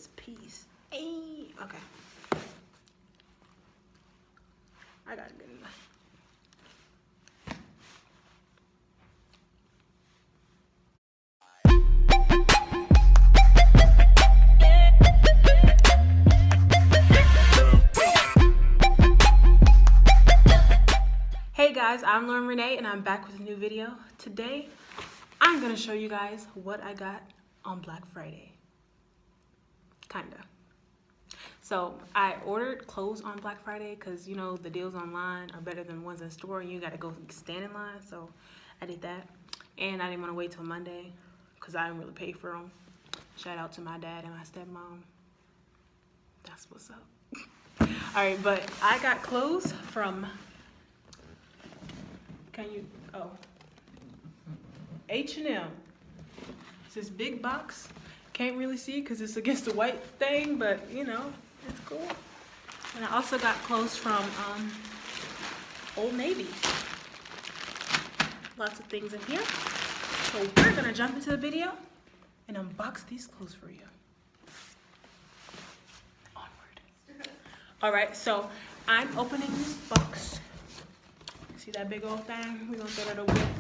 this piece. Hey, okay. I gotta get enough. Hey guys, I'm Lauren Renee and I'm back with a new video. Today, I'm gonna show you guys what I got on Black Friday. Kinda. So I ordered clothes on Black Friday because you know the deals online are better than the ones in the store and you gotta go stand in line. So I did that. And I didn't want to wait till Monday because I didn't really pay for them. Shout out to my dad and my stepmom. That's what's up. Alright, but I got clothes from H&M. It's this big box. Can't really see because it's against the white thing, but you know, it's cool. And I also got clothes from Old Navy. Lots of things in here. So we're gonna jump into the video and unbox these clothes for you. Onward. All right, so I'm opening this box. See that big old thing? We're gonna throw that over there.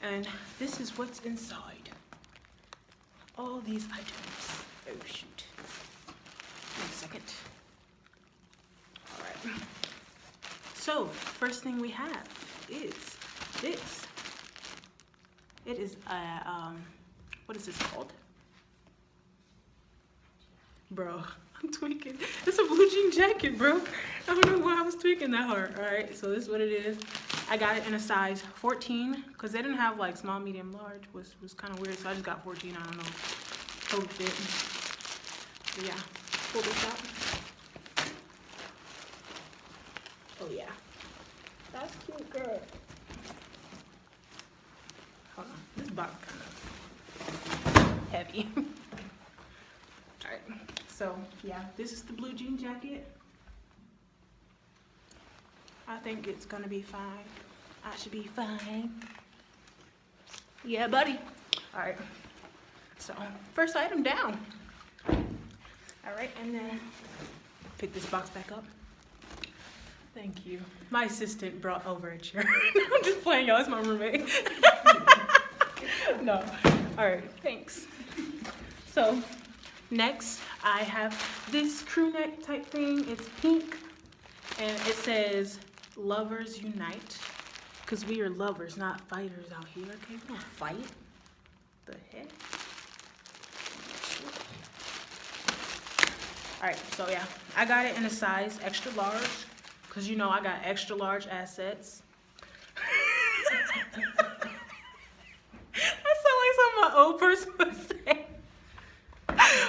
And this is what's inside. All these items. Oh shoot. 1 second. All right. So first thing we have is this. It is a what is this called? Bro, I'm tweaking. It's a blue jean jacket, bro. I don't know why I was tweaking that hard. All right, so this is what it is. I got it in a size 14 because they didn't have like small, medium, large. Was kind of weird, so I just got 14. I don't know. Total fit. But yeah, pull this out. Oh yeah, that's cute, girl. Hold on, this box kind of heavy. All right, so yeah, this is the blue jean jacket. I think it's gonna be fine. I should be fine. Yeah, buddy. All right, so first item down. All right, and then pick this box back up. Thank you. My assistant brought over a chair. I'm just playing, y'all, it's my roommate. No, all right, thanks. So next I have this crew neck type thing. It's pink and it says lovers unite, because we are lovers, not fighters out here. Okay, we don't fight. The heck? All right, so yeah, I got it in a size extra large because you know I got extra large assets. That sounds like something my old person would say.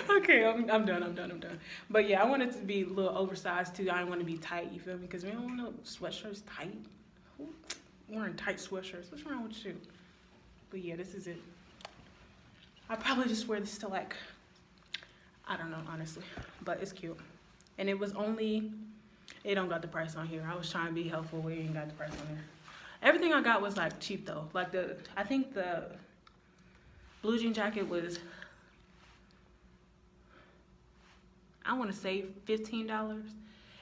Okay, I'm done. But yeah, I want it to be a little oversized too. I don't want to be tight, you feel me? Because we don't want no sweatshirts tight. Who wearing tight sweatshirts? What's wrong with you? But yeah, this is it. I'll probably just wear this to like, I don't know, honestly. But it's cute. And it was only, it don't got the price on here. I was trying to be helpful. We ain't got the price on here. Everything I got was like cheap though. Like I think the blue jean jacket was, I want to say $15.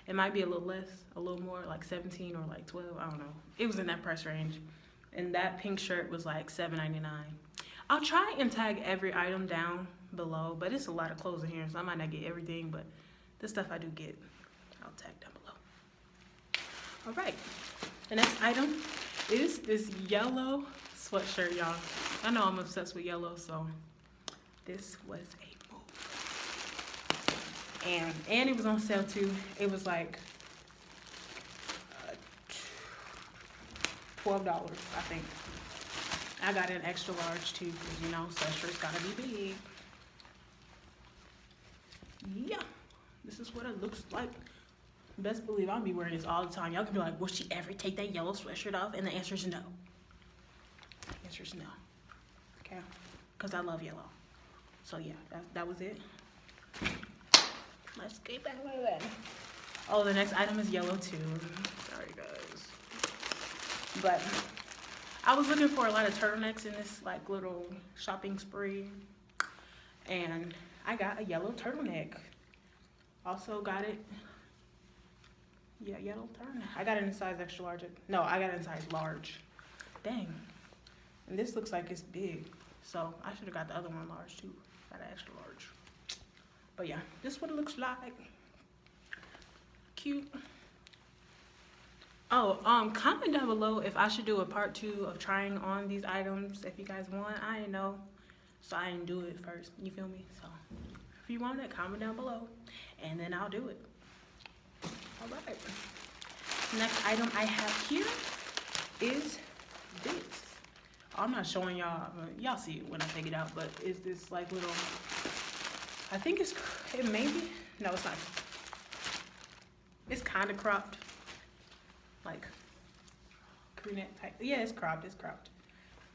It might be a little less, a little more, like 17 or like 12. I don't know. It was in that price range. And that pink shirt was like $7.99. I'll try and tag every item down below, but it's a lot of clothes in here, so I might not get everything, but the stuff I do get, I'll tag down below. All right. The next item is this yellow sweatshirt, y'all. I know I'm obsessed with yellow, so this was a and it was on sale too. It was like $12, I think. I got an extra large too, because you know, sweatshirts gotta be big. Yeah, this is what it looks like. Best believe I'll be wearing this all the time. Y'all can be like, will she ever take that yellow sweatshirt off? And the answer is no. The answer is no. Okay, because I love yellow. So yeah, that was it. Let's get back with that. Oh, the next item is yellow too. Sorry guys. But I was looking for a lot of turtlenecks in this like little shopping spree. And I got a yellow turtleneck. Also got it. Yeah, yellow turtleneck. I got it in size extra large. No, I got it in size large. Dang. And this looks like it's big. So I should have got the other one large too. Got an extra large. But yeah, this is what it looks like. Cute. Oh, comment down below if I should do a part 2 of trying on these items. If you guys want, I didn't know. So I didn't do it first. You feel me? So if you want it, comment down below. And then I'll do it. Alright. Next item I have here is this. I'm not showing y'all. Y'all see it when I take it out. But it's this like little... I think it maybe... No, it's not. It's kind of cropped. Like crew neck type. Yeah, it's cropped. It's cropped.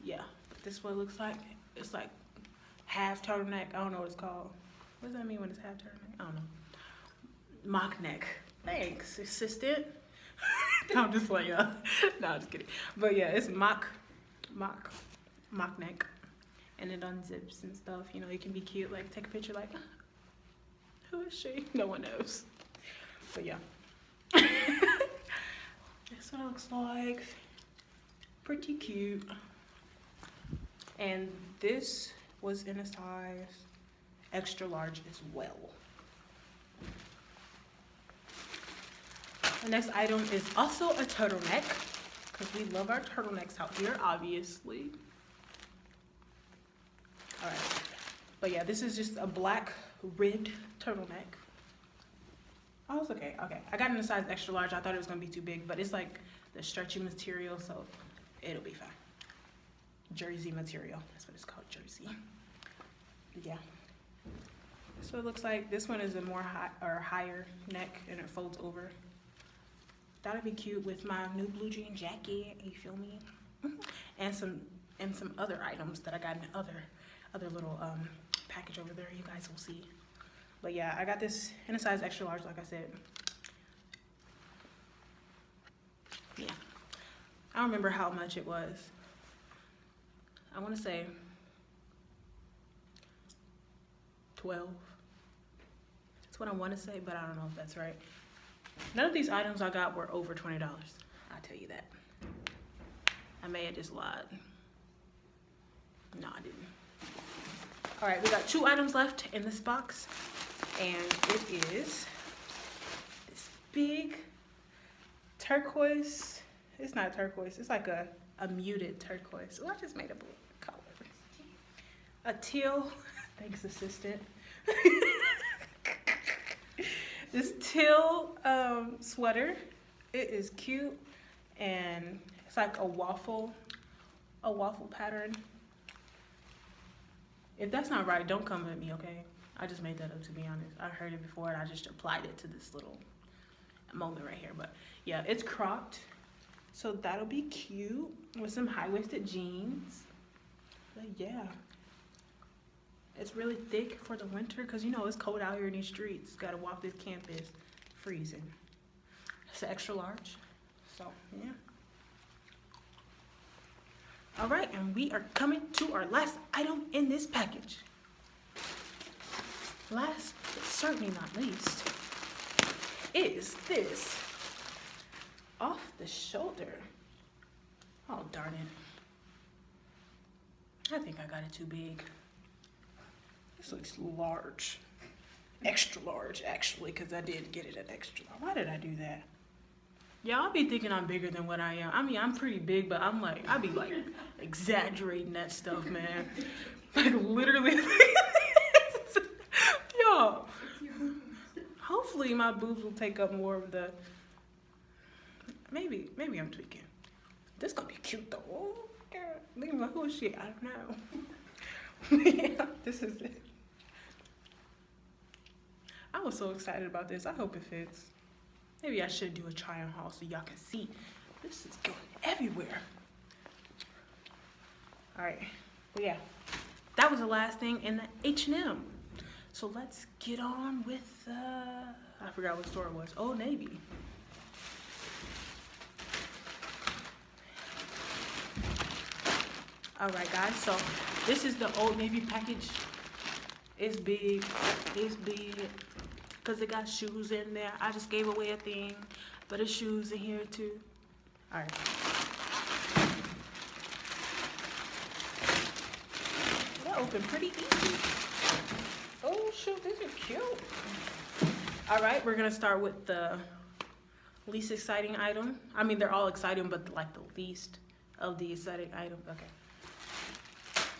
Yeah, but this is what it looks like. It's like half turtleneck. I don't know what it's called. What does that mean when it's half turtleneck? I don't know. Mock neck. Thanks, assistant. No, I'm just playing, y'all. No, I'm just kidding. But yeah, it's mock neck, and it unzips and stuff. You know, it can be cute. Like take a picture. Like, who is she? No one knows. But yeah. That's what it looks like. Pretty cute. And this was in a size extra large as well. The next item is also a turtleneck, because we love our turtlenecks out here, obviously. All right. But yeah, this is just a black ribbed turtleneck. Oh, it's okay. Okay, I got it in a size extra large. I thought it was gonna be too big, but it's like the stretchy material, so it'll be fine. Jersey material. That's what it's called, jersey. Yeah. That's what it looks like. This one is a more higher neck, and it folds over. That'd be cute with my new blue jean jacket. You feel me? And some other items that I got in the other little package over there. You guys will see. But yeah, I got this in a size extra large, like I said. Yeah. I don't remember how much it was. I want to say 12. That's what I want to say, but I don't know if that's right. None of these items I got were over $20. I'll tell you that. I may have just lied. No, I didn't. All right, we got 2 items left in this box. And it is this big turquoise. It's not turquoise. It's like a muted turquoise. Oh, I just made a blue color. A teal. Thanks, assistant. This teal sweater. It is cute, and it's like a waffle pattern. If that's not right, don't come at me, okay? I just made that up, to be honest. I heard it before and I just applied it to this little moment right here. But yeah, it's cropped. So that'll be cute with some high-waisted jeans. But yeah. It's really thick for the winter because, you know, it's cold out here in these streets. Gotta walk this campus, freezing. It's extra large. So yeah. All right, and we are coming to our last item in this package. Last, but certainly not least, is this off the shoulder. Oh, darn it. I think I got it too big. This looks large. Extra large, actually, because I did get it at extra large. Why did I do that? Yeah, I'll be thinking I'm bigger than what I am. I mean, I'm pretty big, but I'm like, I be like exaggerating that stuff, man. Like literally. Yo. Hopefully my boobs will take up more of the, maybe I'm tweaking. This gonna be cute though. Oh, God. Look at my, who is she? I don't know. Yeah, this is it. I was so excited about this. I hope it fits. Maybe I should do a try on haul so y'all can see. This is going everywhere. All right, well, yeah, that was the last thing in the H&M. So let's get on with, I forgot what store it was. Old Navy. All right, guys, so this is the Old Navy package. It's big. It's big. Because it got shoes in there. I just gave away a thing. But there's shoes in here too. Alright. That opened pretty easy. Oh shoot, these are cute. Alright, we're gonna start with the least exciting item. I mean, they're all exciting, but like the least of the exciting item. Okay.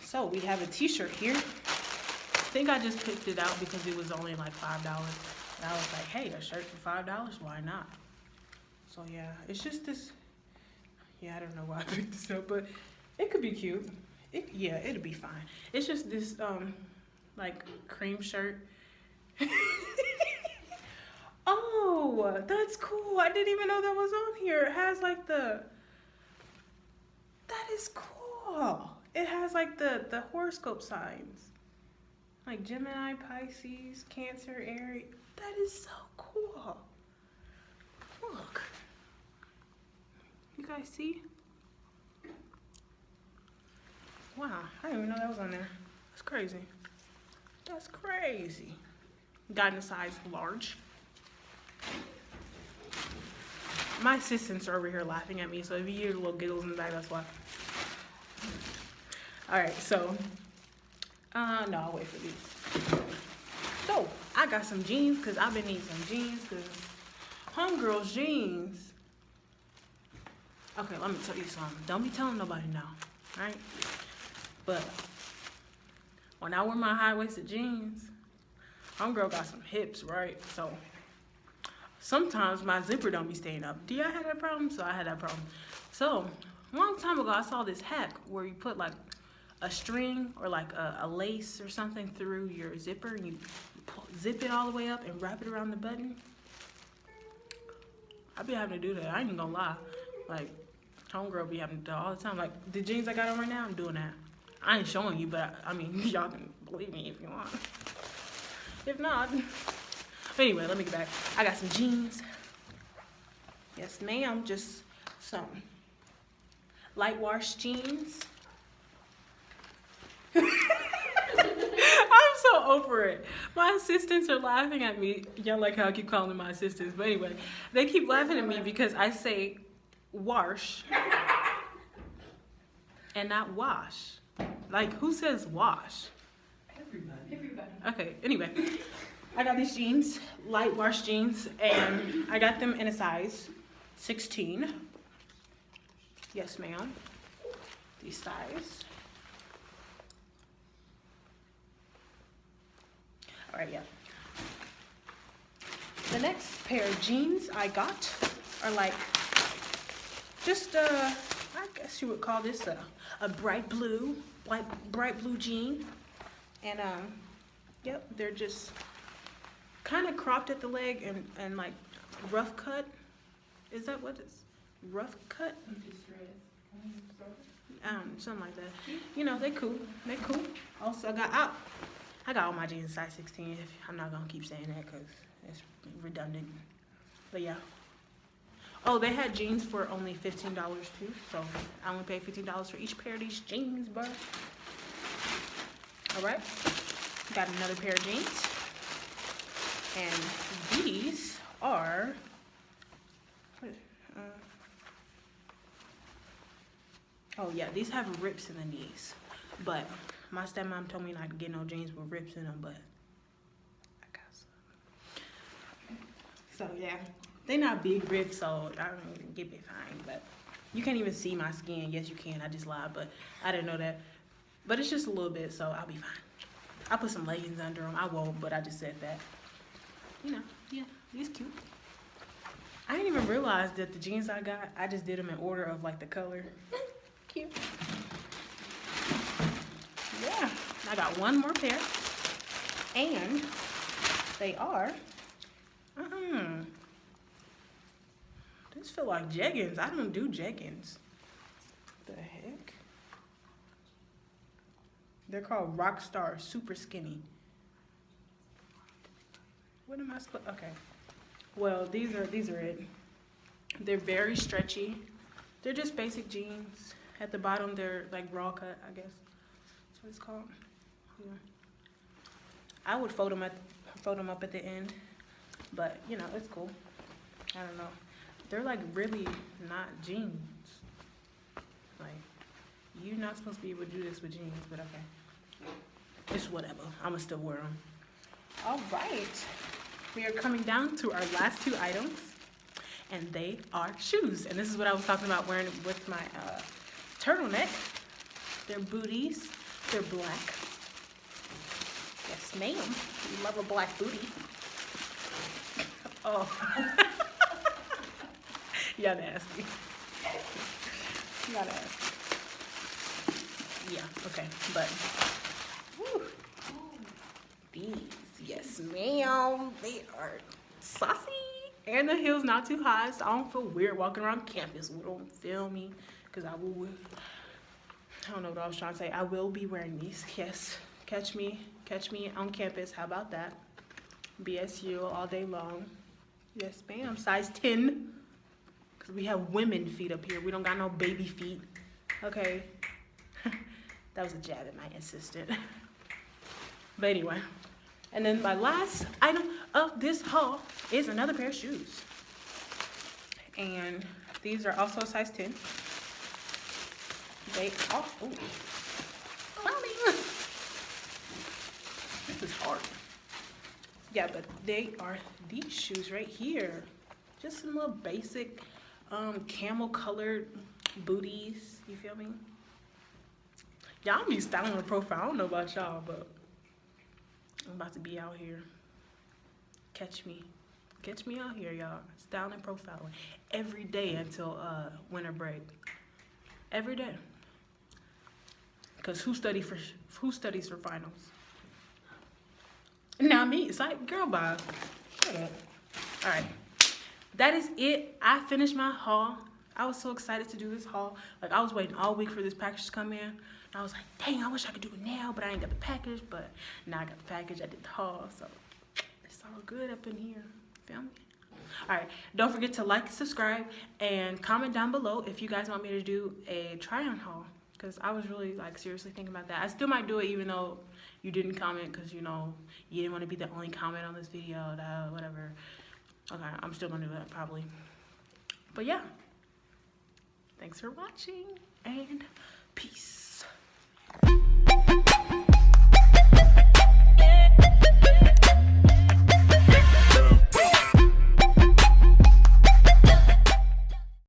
So we have a t-shirt here. I think I just picked it out because it was only like $5. And I was like, hey, a shirt for $5? Why not? So yeah, it's just this. Yeah, I don't know why I picked this up, but it could be cute. Yeah, it'll be fine. It's just this like cream shirt. Oh, that's cool. I didn't even know that was on here. It has like that is cool. It has like the horoscope signs. Like Gemini, Pisces, Cancer, Aries. That is so cool. Look. You guys see? Wow, I didn't even know that was on there. That's crazy. That's crazy. Got in a size large. My assistants are over here laughing at me, so if you hear little giggles in the back, that's why. Alright, so no, I'll wait for these. So I got some jeans because I've been needing some jeans because homegirl's jeans. Okay, let me tell you something. Don't be telling nobody now, right? But when I wear my high-waisted jeans, homegirl got some hips, right? So sometimes my zipper don't be staying up. Do y'all have that problem? So I had that problem. So a long time ago, I saw this hack where you put like a string or like a lace or something through your zipper and you zip it all the way up and wrap it around the button. I be having to do that. I ain't even gonna lie. Like, homegirl be having to do it all the time. Like, the jeans I got on right now, I'm doing that. I ain't showing you, but I mean, y'all can believe me if you want. If not. But anyway, let me get back. I got some jeans. Yes, ma'am. Just some light wash jeans. I'm so over it. My assistants are laughing at me. Y'all like how I keep calling them my assistants. But anyway, they keep laughing at me because I say wash and not wash. Like, who says wash? Everybody. Okay, anyway. I got these jeans, light wash jeans, and I got them in a size 16. Yes, ma'am. These size. All right, yeah. The next pair of jeans I got are like, just I guess you would call this a bright blue jean. And yep, they're just kind of cropped at the leg and like rough cut. Is that what it's rough cut? Something like that. You know, they cool. They cool. Also, I got all my jeans size 16. I'm not gonna keep saying that because it's redundant. But yeah. Oh, they had jeans for only $15 too. So I only paid $15 for each pair of these jeans, bro. All right. Got another pair of jeans. And these are oh yeah, these have rips in the knees, but my stepmom told me not to get no jeans with rips in them, but I got some. So yeah, they're not big rips, so I don't get me fine, but you can't even see my skin. Yes, you can. I just lied, but I didn't know that. But it's just a little bit, so I'll be fine. I'll put some leggings under them. I won't, but I just said that. You know, yeah, these cute. I didn't even realize that the jeans I got, I just did them in order of like the color. Cute. Yeah, I got one more pair. And they are, these feel like jeggings. I don't do jeggings. What the heck? They're called Rockstar Super Skinny. What am I supposed? Okay. Well, these are it. They're very stretchy. They're just basic jeans. At the bottom, they're like raw cut, I guess. That's what it's called. Yeah. I would fold them up at the end, but you know, it's cool. I don't know. They're like really not jeans. Like, you're not supposed to be able to do this with jeans, but okay. It's whatever. I'ma still wear them. All right. We are coming down to our last two items, and they are shoes. And this is what I was talking about wearing with my turtleneck. They're booties. They're black. Yes, ma'am. You love a black booty. Oh. Y'all nasty. Y'all nasty. Yeah, okay, but whew, these, yes ma'am, they are saucy. And the heel's not too high, so I don't feel weird walking around campus with them, feel me? Because I don't know what I was trying to say. I will be wearing these, yes. Catch me on campus, how about that? BSU all day long. Yes ma'am, size 10. Because we have women feet up here. We don't got no baby feet, okay? That was a jab at my assistant. But anyway, and then my last item of this haul is another pair of shoes. And these are also size 10. They are, ooh, climbing. This is hard. Yeah, but they are these shoes right here. Just some little basic camel colored booties, you feel me? Y'all be styling a profile. I don't know about y'all, but I'm about to be out here. Catch me out here, y'all. Styling profiling every day until winter break. Every day. Cause who studies for finals? Not me. It's like, girl, bye. Shut up. All right, that is it. I finished my haul. I was so excited to do this haul. Like, I was waiting all week for this package to come in. I was like, dang, I wish I could do it now, but I ain't got the package. But now I got the package, I did the haul, so it's all good up in here. Feel me? All right, don't forget to like, subscribe, and comment down below if you guys want me to do a try-on haul, because I was really, like, seriously thinking about that. I still might do it even though you didn't comment, because, you know, you didn't want to be the only comment on this video, whatever. Okay, I'm still going to do that, probably. But, yeah. Thanks for watching, and peace.